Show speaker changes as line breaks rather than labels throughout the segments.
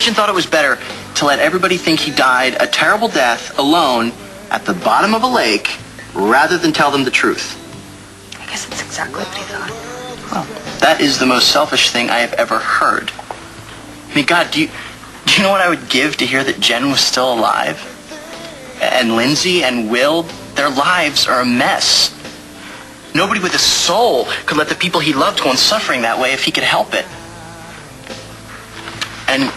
Christian thought it was better to let everybody think he died a terrible death alone at the bottom of a lake rather than tell them the truth.
I guess that's exactly what he thought.
Well, that is the most selfish thing I have ever heard. I mean, God, do you know what I would give to hear that Jen was still alive? And Lindsay and Will, their lives are a mess. Nobody with a soul could let the people he loved go on suffering that way if he could help it. And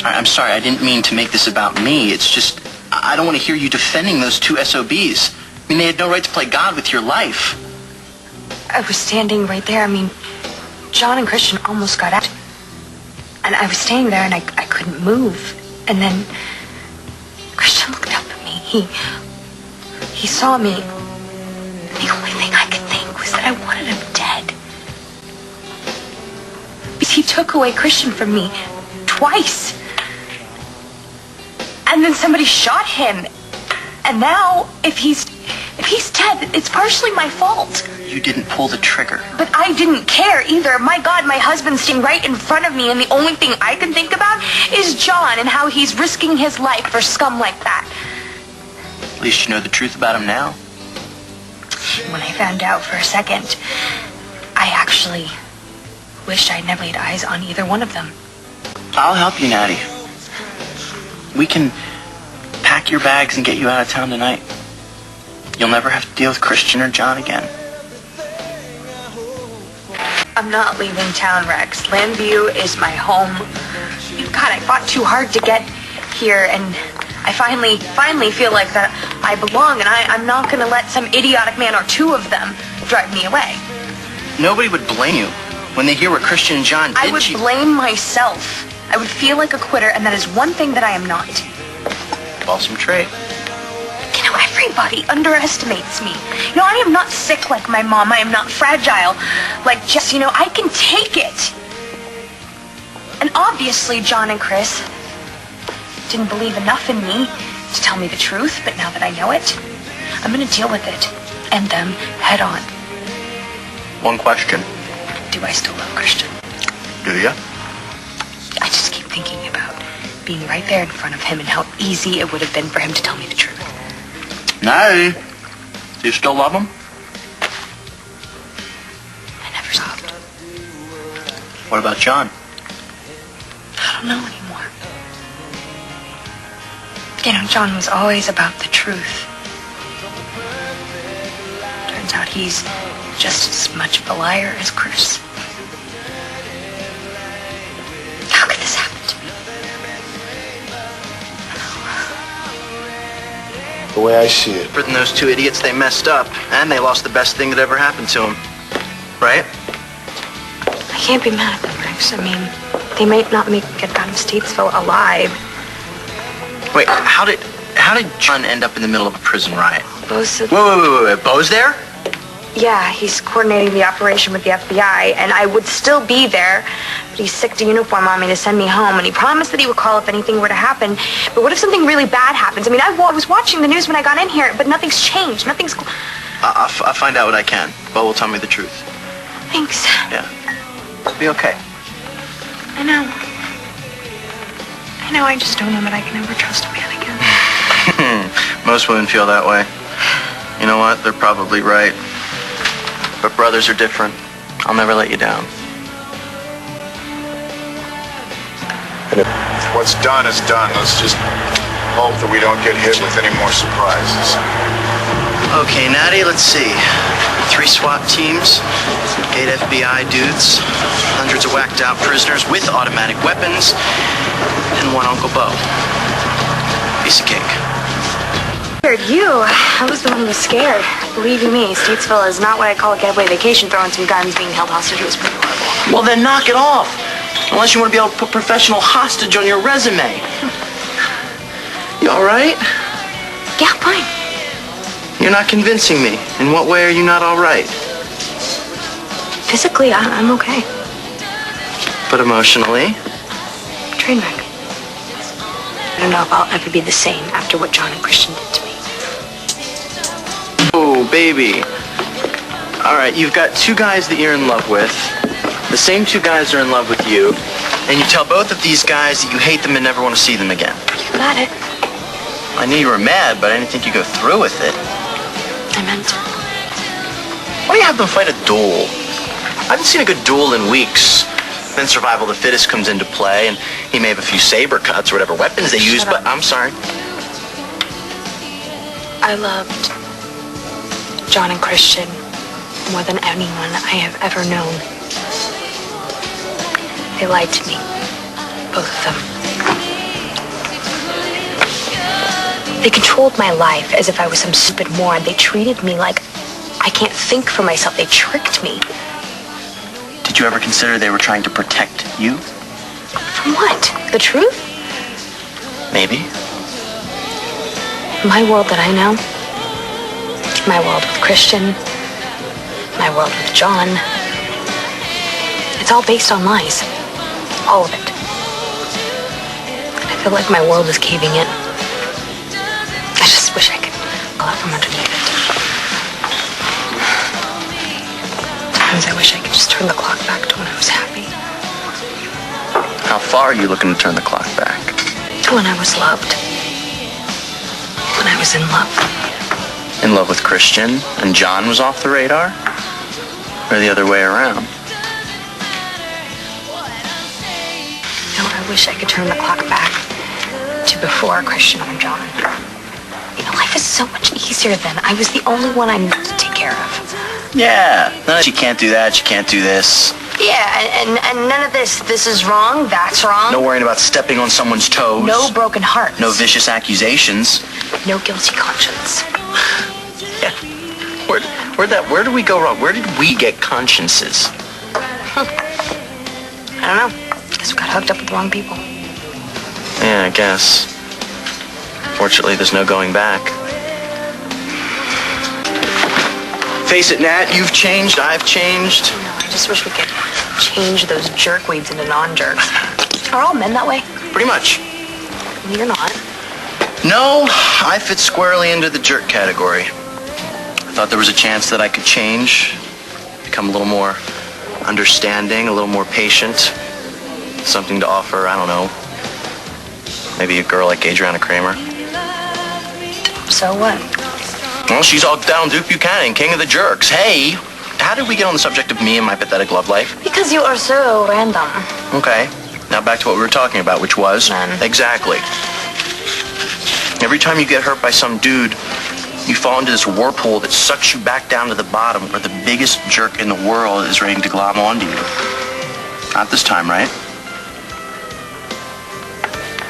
I'm sorry, I didn't mean to make this about me. It's just, I don't want to hear you defending those two SOBs. I mean, they had no right to play God with your life.
I was standing right there. I mean, John and Christian almost got out. And I was standing there and I couldn't move. And then Christian looked up at me. He saw me. The only thing I could think was that I wanted him dead. Because he took away Christian from me twice. And then somebody shot him. And now, if he's dead, it's partially my fault.
You didn't pull the trigger.
But I didn't care either. My God, my husband's sitting right in front of me, and the only thing I can think about is John and how he's risking his life for scum like that.
At least you know the truth about him now.
When I found out for a second, I actually wished I'd never laid eyes on either one of them.
I'll help you, Natty. We can pack your bags and get you out of town tonight. You'll never have to deal with Christian or John again.
I'm not leaving town, Rex. Landview is my home. God, I fought too hard to get here, and I finally feel like that I belong, and I'm not going to let some idiotic man or two of them drive me away.
Nobody would blame you when they hear what Christian and John did.
I would blame myself. I would feel like a quitter, and that is one thing that I am not.
Awesome trait.
You know, everybody underestimates me. You know, I am not sick like my mom. I am not fragile like Jess. You know, I can take it. And obviously, John and Chris didn't believe enough in me to tell me the truth, but now that I know it, I'm going to deal with it and them head on.
One question.
Do I still love Christian?
Do ya?
I just keep thinking about being right there in front of him and how easy it would have been for him to tell me the truth.
Natty, do you still love him?
I never stopped.
What about John?
I don't know anymore. You know, John was always about the truth. Turns out he's just as much of a liar as Chris. How could this happen to me?
The way I see it.
For those two idiots, they messed up, and they lost the best thing that ever happened to them. Right?
I can't be mad at them, Rex. I mean, they might not make it out of Statesville alive.
Wait, how did John end up in the middle of a prison riot?
Bo's said...
Wait. Bo's there?
Yeah, he's coordinating the operation with the FBI, and I would still be there, but he's sick to uniform on me to send me home, and he promised that he would call if anything were to happen. But what if something really bad happens? I mean, I was watching the news when I got in here, but nothing's changed. Nothing's...
I'll find out what I can. Bo will tell me the truth.
Thanks.
Yeah. It'll be okay.
I know, I just don't know that I can ever trust a man again.
Most women feel that way. You know what? They're probably right. But brothers are different. I'll never let you down.
And if what's done is done, let's just hope that we don't get hit with any more surprises.
Okay, Natty, let's see. 3 SWAT teams, 8 FBI dudes, hundreds of whacked out prisoners with automatic weapons, and 1 Uncle Bo. Piece of cake.
You, I was the one who was scared. Believe you me, Statesville is not what I call a getaway vacation. Throwing some guns, being held hostage was pretty horrible.
Well, then knock it off. Unless you want to be able to put professional hostage on your resume. You all right?
Yeah, fine.
You're not convincing me. In what way are you not all right?
Physically, I'm okay.
But emotionally?
Train wreck. I don't know if I'll ever be the same after what John and Christian did to me.
Oh, baby. All right, you've got 2 guys that you're in love with. The same 2 guys are in love with you. And you tell both of these guys that you hate them and never want to see them again.
You got it.
I knew you were mad, but I didn't think you'd go through with it.
I meant to.
Why do you have them fight a duel? I haven't seen a good duel in weeks. Then survival of the fittest comes into play, and he may have a few saber cuts or whatever weapons they use, but I'm sorry.
I loved John and Cristian more than anyone I have ever known. They lied to me, both of them. They controlled my life as if I was some stupid moron. They treated me like I can't think for myself. They tricked me.
Did you ever consider they were trying to protect you?
From what? The truth?
Maybe.
My world that I know, my world with Cristian, my world with John, it's all based on lies. All of it. I feel like my world is caving in. I just wish I could pull out from underneath it. Sometimes I wish I could just turn the clock back to when I was happy.
How far are you looking to turn the clock back?
To when I was loved. When I was in love.
In love with Cristian and John was off the radar? Or the other way around?
No, I wish I could turn the clock back to before Cristian and John. You know, life is so much easier then. I was the only one I needed to take care of.
Yeah. She can't do that, she can't do this.
Yeah, and none of this is wrong, that's wrong.
No worrying about stepping on someone's toes.
No broken hearts.
No vicious accusations.
No guilty conscience.
Yeah. Where did we go wrong? Where did we get consciences?
I don't know. Guess we got hooked up with the wrong people.
Yeah, I guess. Fortunately, there's no going back. Face it, Nat, you've changed, I've changed.
No, I just wish we could change those jerkweeds into non-jerks. Are all men that way?
Pretty much.
Well, you're not.
No, I fit squarely into the jerk category. I thought there was a chance that I could change, become a little more understanding, a little more patient. Something to offer, I don't know, maybe a girl like Adriana Kramer.
So what?
Well, she's all down Duke Buchanan, king of the jerks. Hey, how did we get on the subject of me and my pathetic love life?
Because you are so random.
Okay, now back to what we were talking about, which was...
Men.
Exactly. Every time you get hurt by some dude, you fall into this whirlpool that sucks you back down to the bottom where the biggest jerk in the world is ready to glom onto you. Not this time, right?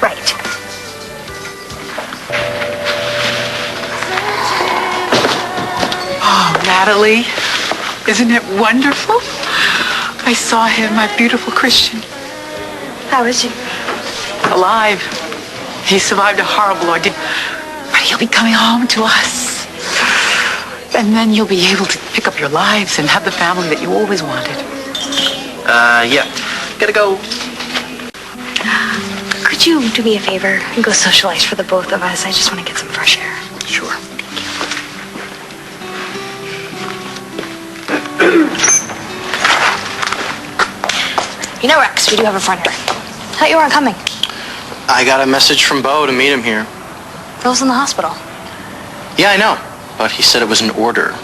Right.
Oh, Natalie, isn't it wonderful? I saw him, my beautiful Cristian.
How is he?
Alive. He survived a horrible ordeal, but he'll be coming home to us. And then you'll be able to pick up your lives and have the family that you always wanted.
Yeah. Gotta go.
Could you do me a favor and go socialize for the both of us? I just want to get some fresh air.
Sure.
You know, Rex, we do have a friend here. Thought you weren't coming.
I got a message from Bo to meet him here.
Bill's in the hospital.
Yeah, I know. But he said it was an order.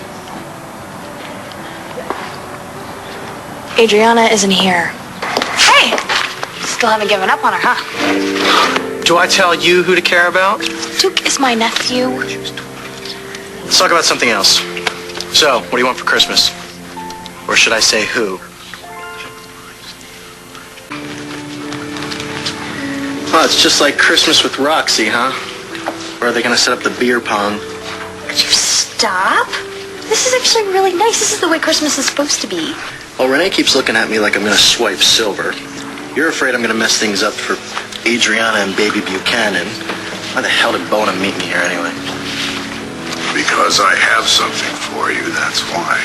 Adriana isn't here. Hey! Still haven't given up on her, huh?
Do I tell you who to care about?
Duke is my nephew.
Let's talk about something else. So, what do you want for Christmas? Or should I say who? Oh, it's just like Christmas with Roxy, huh? Where are they going to set up the beer pong?
Could you stop? This is actually really nice. This is the way Christmas is supposed to be.
Well, Renee keeps looking at me like I'm going to swipe silver. You're afraid I'm going to mess things up for Adriana and baby Buchanan. Why the hell did Bona meet me here anyway?
Because I have something for you, that's why.